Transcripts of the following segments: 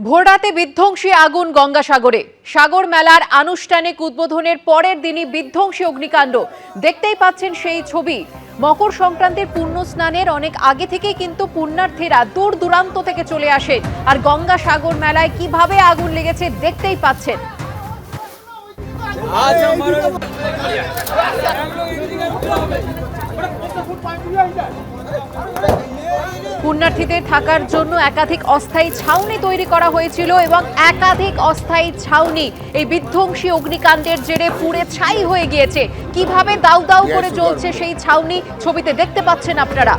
ভোররাতে বিধ্বংসী আগুন গঙ্গাসাগরে। সাগর মেলার আনুষ্ঠানিক উদ্বোধনের পরের দিনই বিধ্বংসী অগ্নিকাণ্ড। দেখতেই পাচ্ছেন সেই ছবি। মকর সংক্রান্তির পুণ্য স্নানের অনেক আগে থেকেই কিন্তু পুণ্যার্থীরা দূর দূরান্ত থেকে চলে আসে, আর গঙ্গাসাগর মেলায় কিভাবে আগুন লেগেছে দেখতেই পাচ্ছেন। পুণ্যার্থীদের থাকার জন্য একাধিক অস্থায়ী ছাউনি তৈরি করা হয়েছিল এবং একাধিক অস্থায়ী ছাউনি এই বিধ্বংসী অগ্নিকাণ্ডের জেরে পুড়ে ছাই হয়ে গিয়েছে। কিভাবে দাউ দাউ করে জ্বলছে সেই ছাউনি ছবিতে দেখতে পাচ্ছেন আপনারা।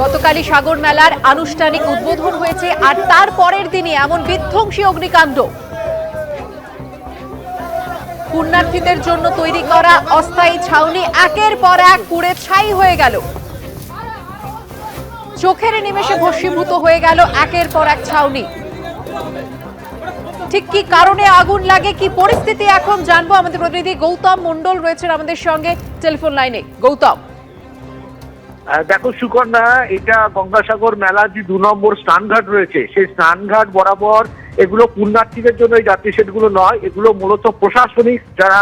গতকালই সাগর মেলার আনুষ্ঠানিক উদ্বোধন হয়েছে, আর তার পরের দিনই এমন বিধ্বংসী অগ্নিকাণ্ড। পুণ্যার্থীদের জন্য তৈরি করা অস্থায়ী ছাউনি একের পর এক পুড়ে ছাই হয়ে গেল। চোখের নিমেষে ভস্মীভূত হয়ে গেল একের পর এক ছাউনি। ঠিক কি কারণে আগুন লাগে, কি পরিস্থিতি এখন জানবো। আমাদের প্রতিনিধি গৌতম মন্ডল রয়েছেন আমাদের সঙ্গে টেলিফোন লাইনে। গৌতম, দেখো সুকন্যা, এটা গঙ্গাসাগর মেলার যে 2 নম্বর স্নানঘাট রয়েছে, সেই স্নানঘাট বরাবর এগুলো পুণ্যার্থীদের জন্য এই যাত্রী সেটগুলো নয়, এগুলো মূলত প্রশাসনিক যারা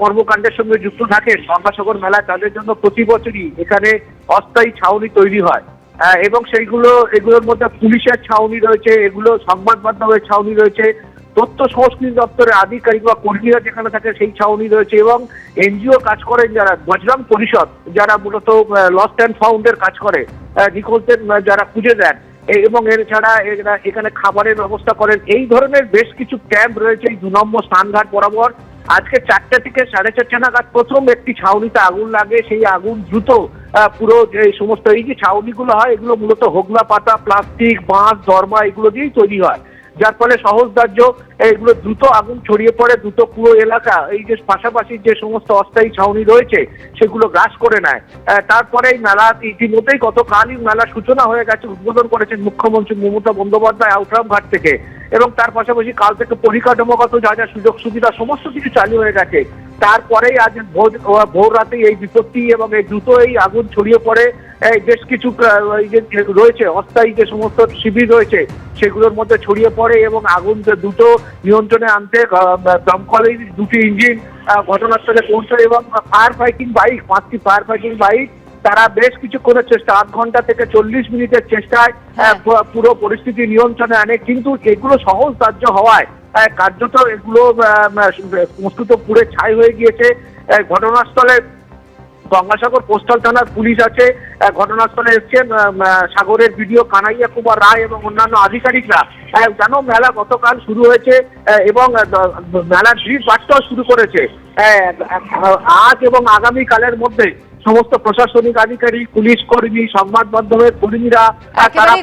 কর্মকাণ্ডের সঙ্গে যুক্ত থাকে গঙ্গাসাগর মেলা, তাদের জন্য প্রতি বছরই এখানে অস্থায়ী ছাউনি তৈরি হয় এবং এগুলোর মধ্যে পুলিশের ছাউনি রয়েছে, এগুলো সংবাদ মাধ্যমের ছাউনি রয়েছে, তথ্য সংস্কৃতি দপ্তরের আধিকারিক বা কর্মীরা যেখানে থাকে সেই ছাউনি রয়েছে, এবং এনজিও কাজ করেন যারা বজরং পরিষদ, যারা মূলত লস্ট অ্যান্ড ফাউন্ডের কাজ করে, নিখোঁজদের যারা খুঁজে দেন, এবং এছাড়া এখানে খাবারের ব্যবস্থা করেন। এই ধরনের বেশ কিছু ক্যাম্প রয়েছে এই 2 নম্বর স্নানঘাট বরাবর। আজকে 4টা থেকে 4:30 নাগাদ প্রথম একটি ছাউনিতে আগুন লাগে। সেই আগুন দ্রুত পুরো যে সমস্ত এই যে ছাউনিগুলো হয়, এগুলো মূলত হোগলা পাতা, প্লাস্টিক, বাঁশ, দরমা এগুলো দিয়েই তৈরি হয়, যার ফলে সহজদার্য এগুলো দ্রুত আগুন ছড়িয়ে পড়ে, দ্রুত পুরো এলাকা এই যে পাশাপাশি যে সমস্ত অস্থায়ী ছাউনি রয়েছে সেগুলো গ্রাস করে নেয়। তারপরে এই মেলা ইতিমধ্যেই গতকালই মেলার সূচনা হয়ে গেছে, উদ্বোধন করেছেন মুখ্যমন্ত্রী মমতা বন্দ্যোপাধ্যায় আউটরাম ঘাট থেকে, এবং তার পাশাপাশি কাল থেকে পরিকাঠামোগত যা যা সুযোগ সুবিধা সমস্ত কিছু চালু হয়ে গেছে। তারপরেই আজ ভোর রাতে এই বিপত্তি এবং এই দ্রুত এই আগুন ছড়িয়ে পড়ে বেশ কিছু এই যে রয়েছে অস্থায়ী যে সমস্ত শিবির রয়েছে সেগুলোর মধ্যে ছড়িয়ে পড়ে, এবং আগুন দ্রুত নিয়ন্ত্রণে আনতে দমকলের 2টি ইঞ্জিন ঘটনাস্থলে পৌঁছায়, এবং ফায়ার ফাইটিং বাইক 5টি ফায়ার ফাইটিং বাইক তারা বেশ কিছুক্ষণের চেষ্টা, 8 ঘন্টা থেকে 40 মিনিটের চেষ্টায় পুরো পরিস্থিতি নিয়ন্ত্রণে আনে। কিন্তু এগুলো সহজদার্য হওয়ায় কার্যত এগুলো সমস্ত পুড়ে ছাই হয়ে গিয়েছে। ঘটনাস্থলে গঙ্গাসাগর কোস্টাল থানার পুলিশ আছে, ঘটনাস্থলে এসছেন সাগরের বিডিও কানাইয়া কুমার রায় এবং অন্যান্য আধিকারিকরা। জানো, মেলা গতকাল শুরু হয়েছে এবং মেলার ভিড় বাড়তেও শুরু করেছে। আজ এবং আগামীকালের মধ্যে সমস্ত প্রশাসনিক আধিকারিক, পুলিশ কর্মী, সংবাদ মাধ্যমের কর্মীরা।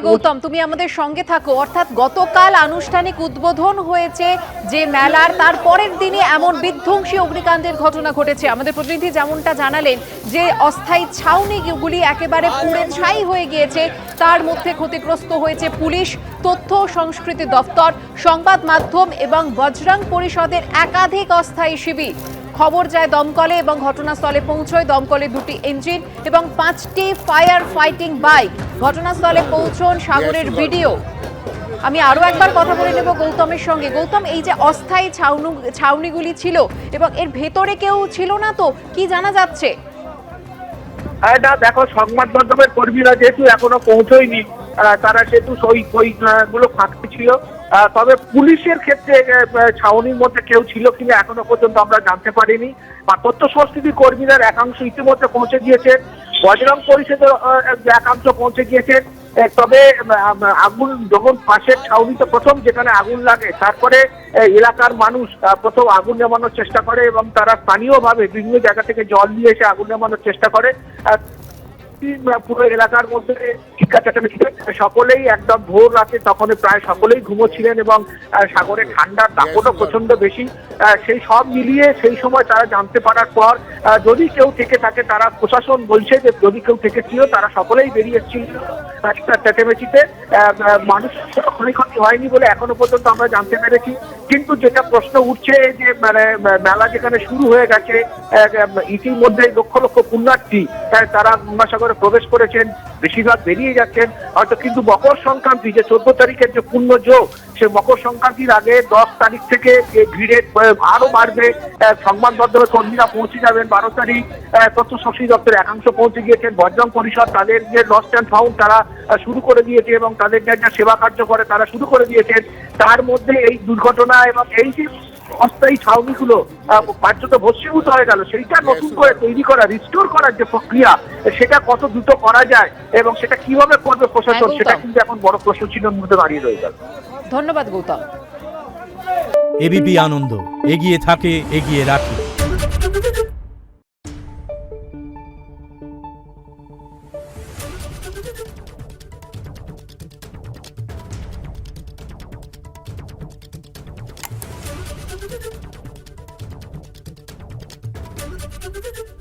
গৌতম, তুমি আমাদের সঙ্গে থাকো। অর্থাৎ গতকাল আনুষ্ঠানিক উদ্বোধন হয়েছে যে মেলার, তার পরের দিনে এমন বিধ্বংসী অগ্নিকাণ্ডের ঘটনা ঘটেছে। আমাদের প্রতিনিধি যেমনটা জানালেন যে অস্থায়ী ছাউনিগুলি একেবারে পুড়ে ছাই হয়ে গিয়েছে, তার মধ্যে ক্ষতিগ্রস্ত হয়েছে পুলিশ, তথ্য সংস্কৃতি দপ্তর, সংবাদ মাধ্যম এবং বজরং পরিষদের একাধিক অস্থায়ী শিবির। খবর যায় দমকলে এবং ঘটনাস্থলে পৌঁছয় দমকলের 2টি ইঞ্জিন এবং 5টি ফায়ার ফাইটিং বাইক। ঘটনাস্থলে পৌঁছন সাগরের ভিডিও। আমি আরো একবার কথা বলে নেব গৌতমের সঙ্গে। গৌতম, এই যে অস্থায়ী ছাউনিগুলি ছিল এবং এর ভেতরে কেউ ছিল না, তো কি জানা যাচ্ছে? না, দেখো, সংবাদ মাধ্যমের কর্মীরা যেহেতু এখনো পৌঁছয়নি, তারা সেহেতু গুলো ফাঁকি ছিল। তবে পুলিশের ক্ষেত্রে ছাউনির মধ্যে কেউ ছিল কিনা এখনো পর্যন্ত আমরা জানতে পারিনি। তথ্য সংস্কৃতি কর্মীদের একাংশ ইতিমধ্যে পৌঁছে গিয়েছে, বজরং পরিষদের একাংশ পৌঁছে গিয়েছে। তবে আগুন যখন পাশের ছাউনিতে প্রথম যেখানে আগুন লাগে, তারপরে এলাকার মানুষ প্রথম আগুন নেভানোর চেষ্টা করে এবং তারা স্থানীয়ভাবে বিভিন্ন জায়গা থেকে জল নিয়ে এসে আগুন নেভানোর চেষ্টা করে। পুরো এলাকার মধ্যে চিৎকার চেঁচামেচি সকলেই একদম ভোর রাতে তখন প্রায় সকলেই ঘুমোচ্ছিলেন এবং সাগরে ঠান্ডার দাপটও প্রচন্ড বেশি। সেই সব মিলিয়ে সেই সময় তারা জানতে পারার পর যদি কেউ থেকে থাকে, তারা প্রশাসন বলছে যে যদি কেউ থেকে ছিল তারা সকলেই বেরিয়ে এসেছিল চেঁচামেচিতে। মানুষ ক্ষতি হয়নি বলে এখনো পর্যন্ত আমরা জানতে পেরেছি। কিন্তু যেটা প্রশ্ন উঠছে যে মানে মেলা যেখানে শুরু হয়ে গেছে, ইতিমধ্যে লক্ষ লক্ষ পুণ্যার্থী তারা গঙ্গাসাগরে প্রবেশ করেছেন, বেশিরভাগ বেরিয়ে যাচ্ছেন হয়তো, কিন্তু মকর সংক্রান্তি যে 14 তারিখের যে পুণ্য যোগ, সে মকর সংক্রান্তির আগে 10 তারিখ থেকে ভিড়ে আরো বাড়বে। সংবাদ মাধ্যমে কর্মীরা পৌঁছে যাবেন 12 তারিখ। তথ্য সংস্কৃতি দপ্তরের একাংশ পৌঁছে গিয়েছেন, বজরং পরিষদ তাদের যে লস্ট অ্যান্ড ফাউন্ড তারা শুরু করে দিয়েছে এবং তাদের যা সেবা কার্য করে তারা শুরু করে দিয়েছেন। তার মধ্যে এই দুর্ঘটনা এবং এই যে অস্থায়ী ছাউনিগুলো কার্যত ভস্মীভূত হয়ে গেল, সেইটা নতুন করে তৈরি করা, রিস্টোর করার যে প্রক্রিয়া, সেটা কত দ্রুত করা যায় এবং সেটা কিভাবে করবে প্রশাসন, সেটা কিন্তু এখন বড় প্রশ্ন চিহ্নের মধ্যে দাঁড়িয়ে রয়ে গেল। ধন্যবাদ গৌতম। এবিপি আনন্দ, এগিয়ে থাকে, এগিয়ে রাখে। Thank you.